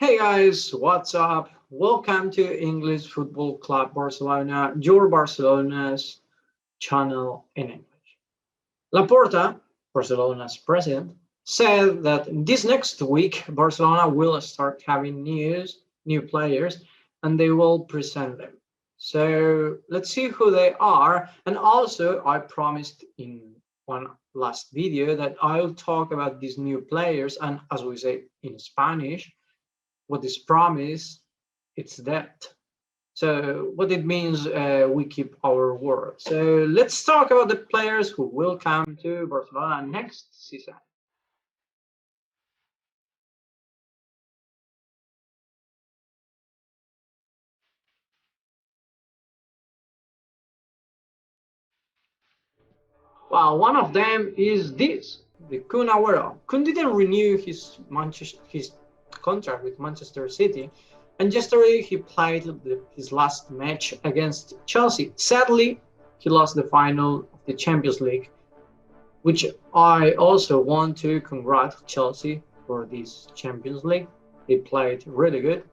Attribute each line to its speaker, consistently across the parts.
Speaker 1: Hey guys, what's up? Welcome to English Football Club Barcelona, your Barcelona's channel in English. Laporta, Barcelona's president, said that this next week Barcelona will start having new players, and they will present them. So let's see who they are. And also, I promised in one last video that I'll talk about these new players, and as we say in Spanish, what is promised, it's that. So what it means, we keep our word. So let's talk about the players who will come to Barcelona next season. Well, one of them is this, the Kun Agüero. Kun didn't renew his contract with Manchester City, and yesterday he played his last match against Chelsea. Sadly, he lost the final of the Champions League, which I also want to congratulate Chelsea for this Champions League. They played really good.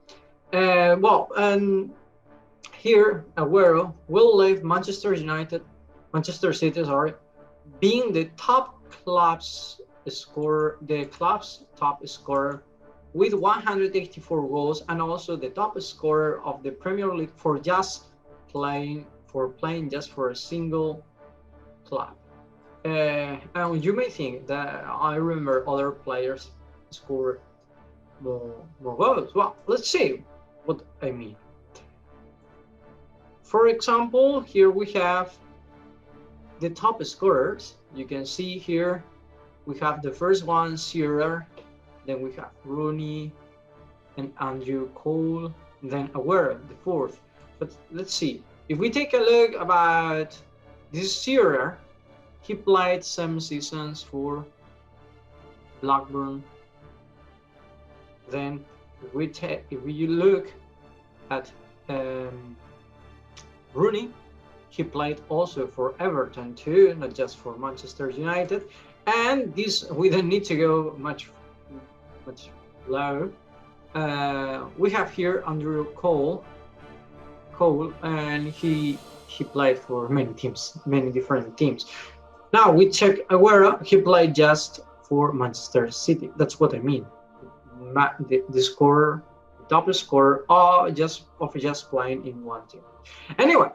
Speaker 1: And here Agüero will leave Manchester City, being the club's top scorer with 184 goals, and also the top scorer of the Premier League for playing just for a single club. And you may think that I remember other players score more goals. Well, let's see what I mean. For example, here we have the top scorers. You can see here we have the first one, Shearer, then we have Rooney and Andrew Cole, then Agüero, the fourth. But let's see. If we take a look about this Shearer, he played some seasons for Blackburn. Then if we look at Rooney, he played also for Everton too, not just for Manchester United. And this, we don't need to go much low. We have here Andrew Cole, and he played for many teams, many different teams. Now we check Agüero. He played just for Manchester City. That's what I mean. The scorer, top scorer, just playing in one team. Anyway,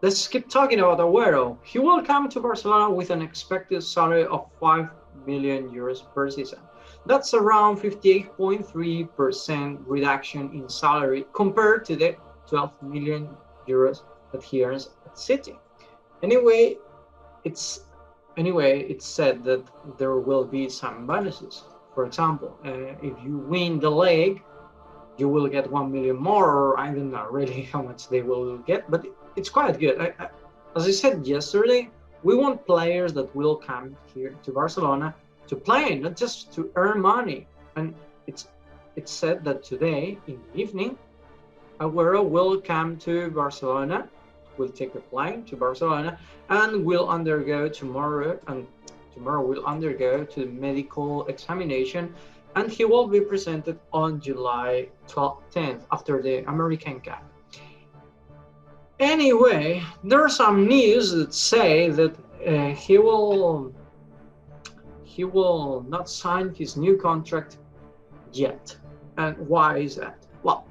Speaker 1: let's keep talking about Agüero. He will come to Barcelona with an expected salary of 5 million euros per season. That's around 58.3% reduction in salary compared to the 12 million euros that he earns at City. Anyway, it's said that there will be some bonuses. For example, if you win the league, you will get 1 million more, or I don't know really how much they will get, but it's quite good. As I said yesterday, we want players that will come here to Barcelona to play, not just to earn money. And it's said that today in the evening, Agüero will come to Barcelona, will take a plane to Barcelona, and will undergo tomorrow will undergo to medical examination, and he will be presented on July 10th after the American Cup. Anyway, there are some news that say that he will not sign his new contract yet. And why is that? Well,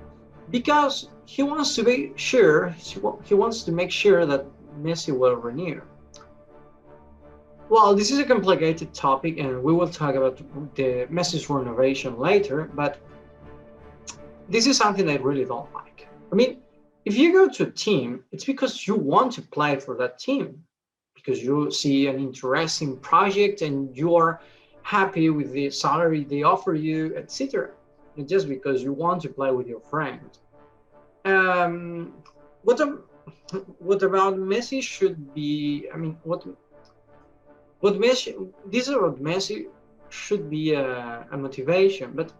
Speaker 1: because he wants to be sure, he wants to make sure that Messi will renew. Well, this is a complicated topic, and we will talk about the Messi's renovation later, but this is something I really don't like. I mean, if you go to a team, it's because you want to play for that team, because you see an interesting project and you are happy with the salary they offer you, etc. Not just because you want to play with your friend. What about Messi should be? I mean, what Messi should be a motivation, but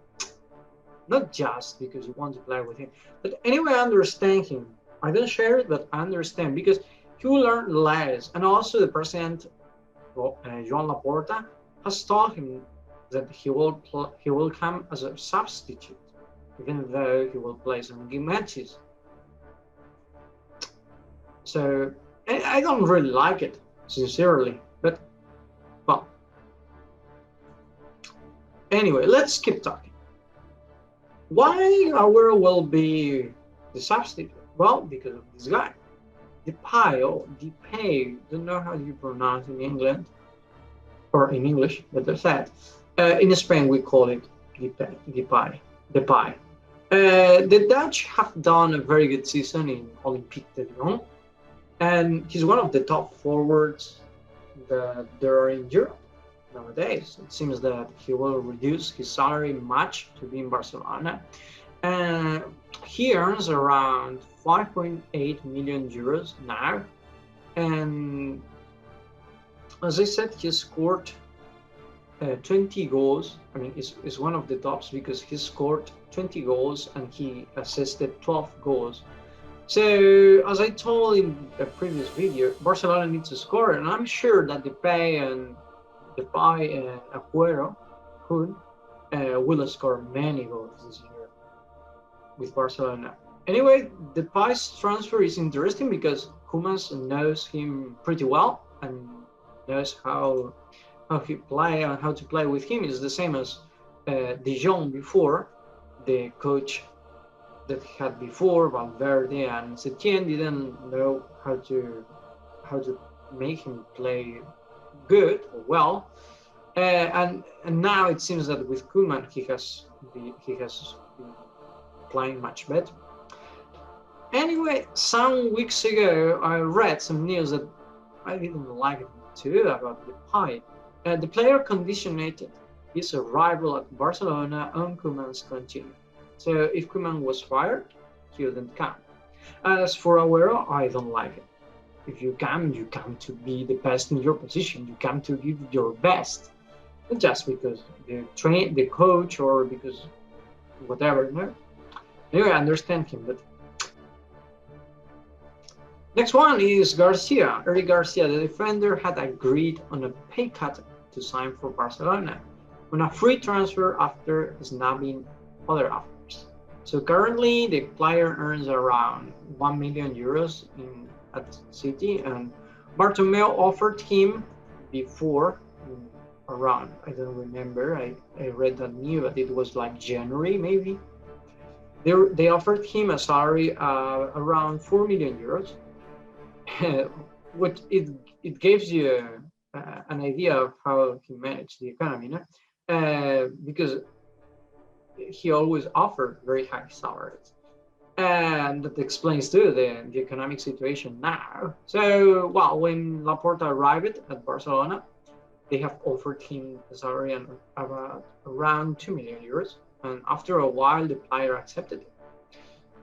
Speaker 1: not just because you want to play with him. But anyway, I understand him. I don't share it, but I understand because he will learn less. And also the president, Joan Laporta, has told him that he will come as a substitute, even though he will play some game matches. So I don't really like it, sincerely. But well, anyway, let's keep talking. Why Agüero will be the substitute? Well, because of this guy. Depay, don't know how you pronounce in England or in English, but that's that. In Spain, we call it Depay. The Dutch have done a very good season in Olympique de Lyon, and he's one of the top forwards that there are in Europe nowadays. It seems that he will reduce his salary much to be in Barcelona. Uh, he earns around 5.8 million euros now, and as I said, he scored 20 goals. I mean, is one of the tops because he scored 20 goals and he assisted 12 goals. So, as I told in a previous video, Barcelona needs to score, and I'm sure that Depay and Agüero will score many goals this year with Barcelona. Anyway, Depay's transfer is interesting because Koeman knows him pretty well and knows how he play and how to play with him. Is the same as De Jong before. The coach that he had before, Valverde and Setien, didn't know how to make him play good or well, and now it seems that with Koeman he has been playing much better. Anyway, some weeks ago I read some news that I didn't like it too about Depay. The player conditioned his arrival at Barcelona on Koeman's continuity. So if Koeman was fired, he wouldn't come. As for Agüero, I don't like it. If you come to be the best in your position. You come to give your best, not just because the coach or because whatever. No. Anyway, I understand him, but next one is Garcia. Eric Garcia, the defender, had agreed on a pay cut to sign for Barcelona on a free transfer after snubbing other offers. So currently, the player earns around 1 million euros at City, and Bartomeu offered him before around, I don't remember, I read that news, but it was like January maybe. They offered him a salary around 4 million euros. What it gives you an idea of how he managed the economy, no? Because he always offered very high salaries, and that explains too the economic situation now. So, well, when Laporta arrived at Barcelona, they have offered him a salary of around 2 million euros, and after a while, the player accepted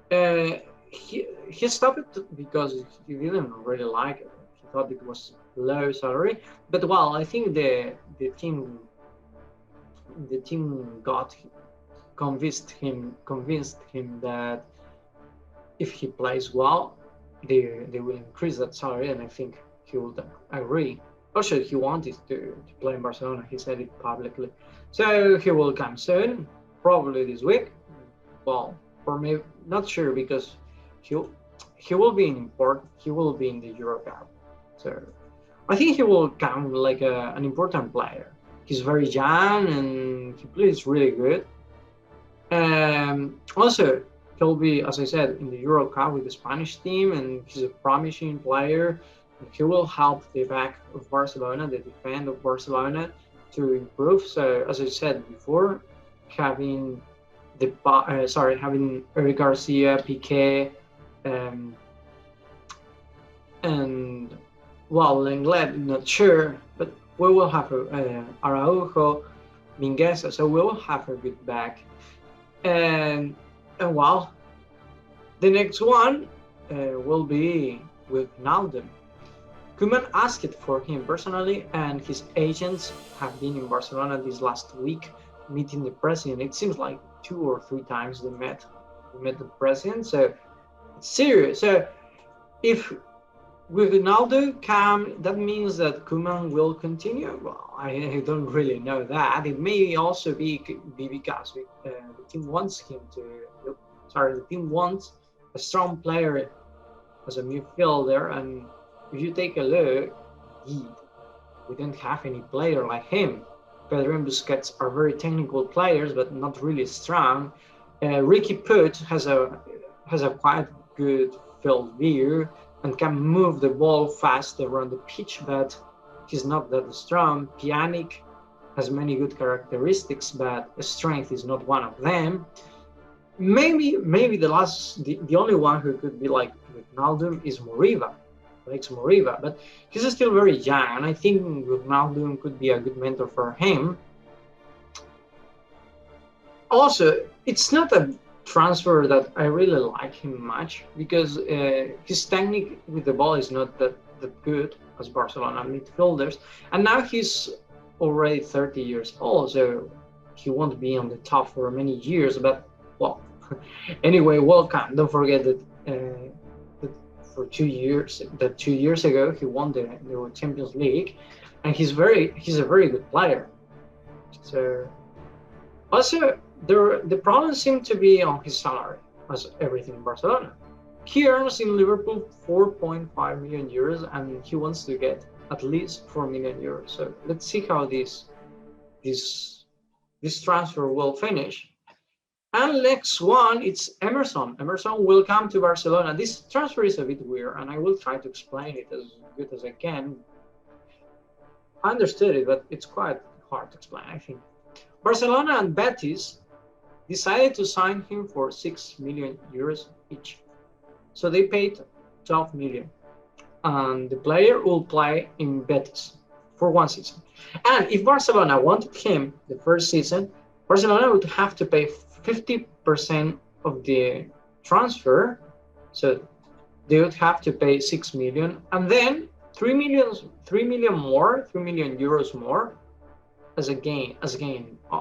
Speaker 1: it. He stopped it because he didn't really like it. He thought it was low salary, but well, I think the team convinced him that if he plays well, they will increase that salary, and I think he would agree. Also, he wanted to play in Barcelona. He said it publicly, so he will come soon, probably this week. Well, for me, not sure because he will be in the Euro Cup, so I think he will come like an important player. He's very young and he plays really good. Also, he'll be, as I said, in the Euro Cup with the Spanish team, and he's a promising player. He will help the back of Barcelona, the defense of Barcelona, to improve. So, as I said before, having Eric Garcia, Piqué, and well, Lenglet, not sure, but we will have Araujo, Mingueza, so we will have a good back. And well, the next one will be with Naldum. Koeman asked for him personally, and his agents have been in Barcelona this last week meeting the president. It seems like 2 or 3 times they met the president, so it's serious. So if With Ronaldo come, that means that Koeman will continue. Well, I don't really know that. It may also be because the team wants him to. Sorry, the team wants a strong player as a midfielder, and if you take a look, indeed, we don't have any player like him. Pedro and Busquets are very technical players, but not really strong. Ricky Puig has a quite good field view and can move the ball fast around the pitch, but he's not that strong. Pjanic has many good characteristics, but strength is not one of them. Maybe the only one who could be like Ronaldo is Moriba, Alex Moriba, but he's still very young, and I think Ronaldo could be a good mentor for him. Also, it's not a transfer that I really like him much because his technique with the ball is not that good as Barcelona midfielders, and now he's already 30 years old, so he won't be on the top for many years. But well, anyway, welcome. Don't forget that for 2 years, that 2 years ago he won the Champions League, and he's a very good player. So also, the problem seemed to be on his salary, as everything in Barcelona. He earns in Liverpool 4.5 million euros, and he wants to get at least 4 million euros. So let's see how this this transfer will finish. And next one, it's Emerson. Emerson will come to Barcelona. This transfer is a bit weird, and I will try to explain it as good as I can. I understood it, but it's quite hard to explain, I think. Barcelona and Betis decided to sign him for 6 million euros each. So they paid 12 million. And the player will play in Betis for one season. And if Barcelona wanted him the first season, Barcelona would have to pay 50% of the transfer. So they would have to pay 6 million, and then 3 million more, 3 million euros more as a gain.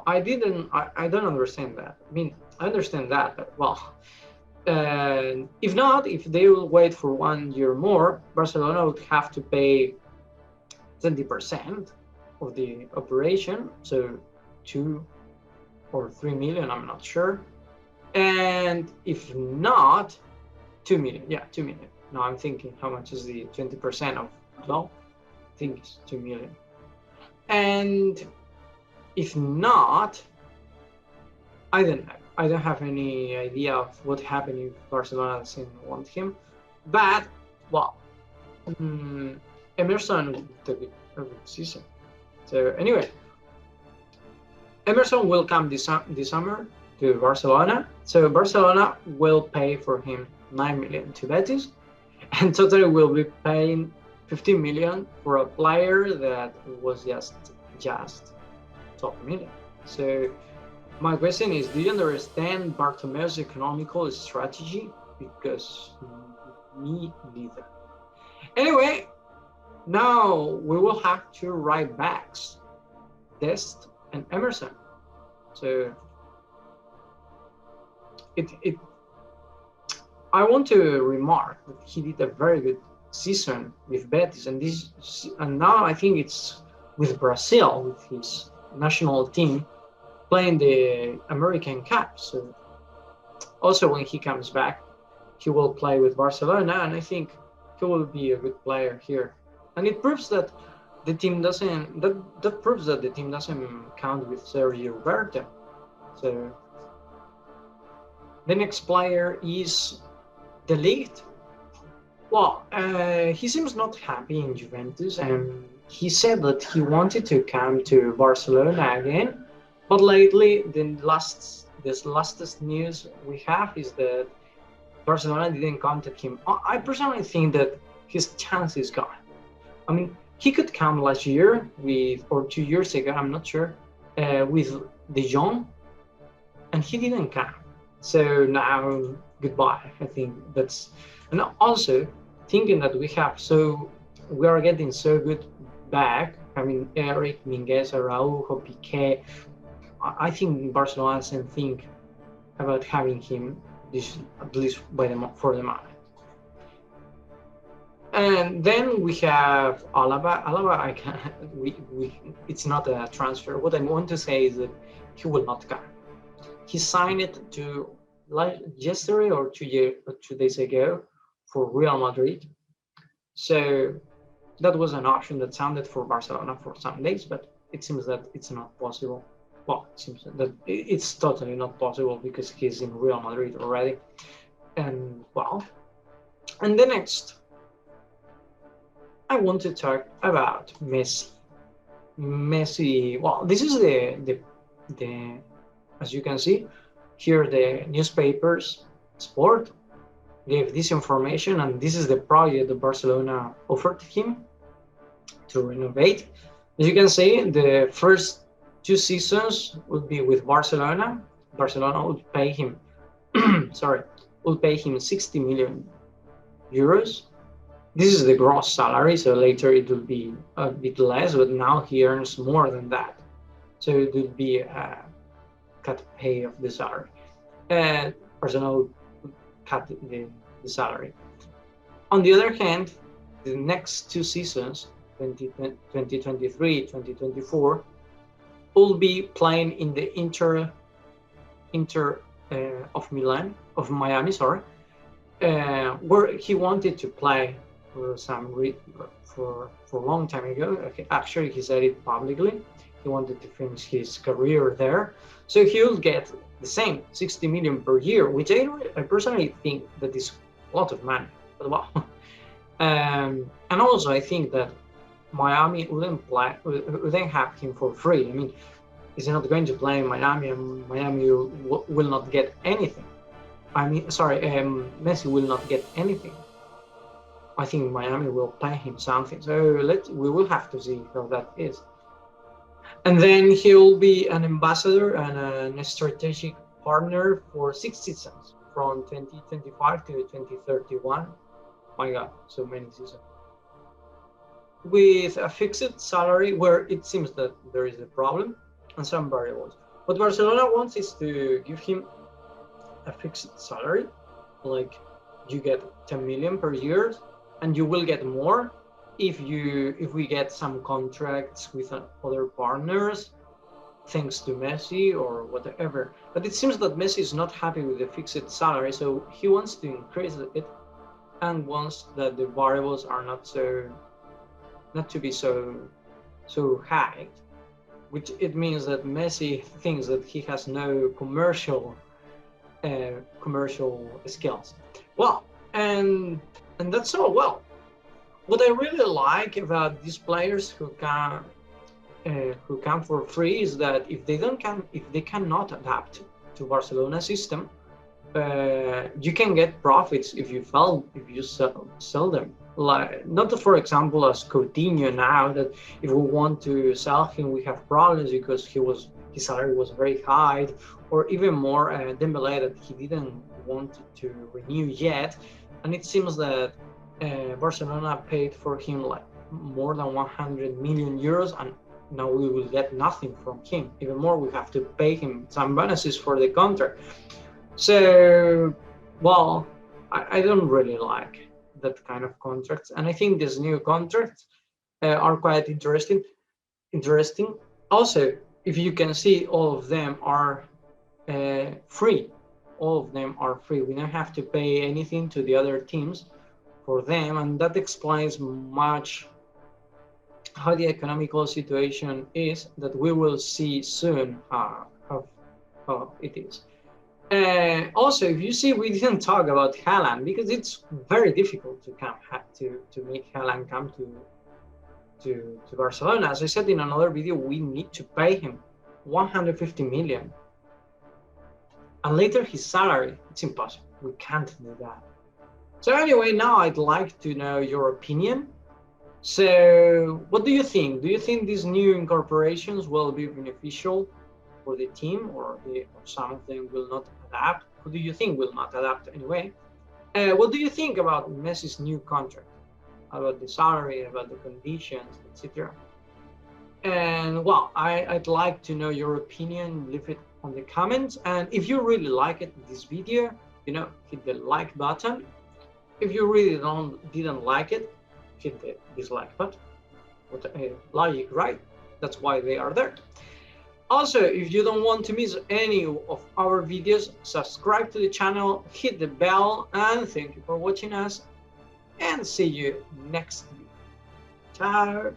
Speaker 1: I don't understand that. I mean, I understand that, but well, if not, if they will wait for 1 year more, Barcelona would have to pay 20% of the operation, so 2 or 3 million, I'm not sure. And if not, 2 million. Yeah, 2 million. Now I'm thinking, how much is the 20% of 12? I think it's 2 million. And if not, I don't know. I don't have any idea of what happened if Barcelona doesn't want him. But, well, Emerson took a good season. So anyway, Emerson will come this summer to Barcelona. So Barcelona will pay for him 9 million to Betis, and totally will be paying 15 million for a player that was just 12 million. So my question is, do you understand Bartomeu's economical strategy? Because me neither. Anyway, now we will have two right backs, Dest and Emerson. So I want to remark that he did a very good season with Betis, and now I think it's with Brazil, with his national team, playing the American Cup. So also when he comes back, he will play with Barcelona, and I think he will be a good player here. And it proves that the team doesn't that proves that the team doesn't count with Sergio Roberto. So the next player is De Ligt. Well, he seems not happy in Juventus, and he said that he wanted to come to Barcelona again. But lately, this latest news we have is that Barcelona didn't contact him. I personally think that his chance is gone. I mean, he could come last year or 2 years ago, I'm not sure, with De Jong, and he didn't come. So now, goodbye. I think that's, and also thinking that we are getting so good back. I mean, Eric, Minguez, Araujo, Piqué. I think Barcelona doesn't think about having him, at least for the moment. And then we have Alaba. Alaba, I can we it's not a transfer. What I want to say is that he will not come. He signed it to like yesterday or 2 days ago for Real Madrid. So that was an option that sounded for Barcelona for some days, but it seems that it's not possible. Well, it seems that it's totally not possible because he's in Real Madrid already. And well, and the next, I want to talk about Messi. Messi. Well, this is the as you can see here, the newspapers, Sport gave this information, and this is the project that Barcelona offered him to renovate. As you can see, the first 2 seasons would be with Barcelona. Barcelona would pay him, sorry, would pay him 60 million euros. This is the gross salary, so later it will be a bit less, but now he earns more than that. So it will be a cut pay of the salary. And Barcelona would cut the salary. On the other hand, the next 2 seasons, 2023, 2024, will be playing in the Inter of Milan, of Miami, sorry, where he wanted to play for for a long time ago. Okay, actually, he said it publicly. He wanted to finish his career there, so he will get the same 60 million per year, which I personally think that is a lot of money. But well, and also I think that Miami wouldn't have him for free. I mean, he's not going to play in Miami, and Miami will not get anything. I mean, sorry, Messi will not get anything. I think Miami will pay him something. So we will have to see how that is. And then he'll be an ambassador and a strategic partner for 6 seasons, from 2025 to 2031. My God, so many seasons. With a fixed salary where it seems that there is a problem and some variables. What Barcelona wants is to give him a fixed salary, like you get 10 million per year, and you will get more if we get some contracts with other partners, thanks to Messi or whatever. But it seems that Messi is not happy with the fixed salary, so he wants to increase it and wants that the variables are not to be so high, which it means that Messi thinks that he has no commercial skills. Well, and that's all. Well, what I really like about these players who come for free is that if they cannot adapt to Barcelona system, you can get profits if you sell them. Like, not for example as Coutinho now, that if we want to sell him we have problems because his salary was very high, or even more Dembele, that he didn't want to renew yet, and it seems that Barcelona paid for him like more than 100 million euros, and now we will get nothing from him. Even more, we have to pay him some bonuses for the contract. So, well, I don't really like that kind of contracts, and I think these new contracts are quite interesting. Also, if you can see, all of them are free. All of them are free. We don't have to pay anything to the other teams for them, and that explains much how the economical situation is, that we will see soon how it is. Also, if you see, we didn't talk about Haaland because it's very difficult to make Haaland come to Barcelona. As I said in another video, we need to pay him 150 million, and later his salary. It's impossible. We can't do that. So anyway, now I'd like to know your opinion. So what do you think? Do you think these new incorporations will be beneficial for the team, or some of them will not adapt? Who do you think will not adapt anyway? What do you think about Messi's new contract? About the salary, about the conditions, etc. And well, I'd like to know your opinion. Leave it on the comments. And if you really like this video, hit the like button. If you really didn't like it, hit the dislike button. Logic, right? That's why they are there. Also, if you don't want to miss any of our videos, subscribe to the channel, hit the bell, and thank you for watching us, and see you next video. Ciao!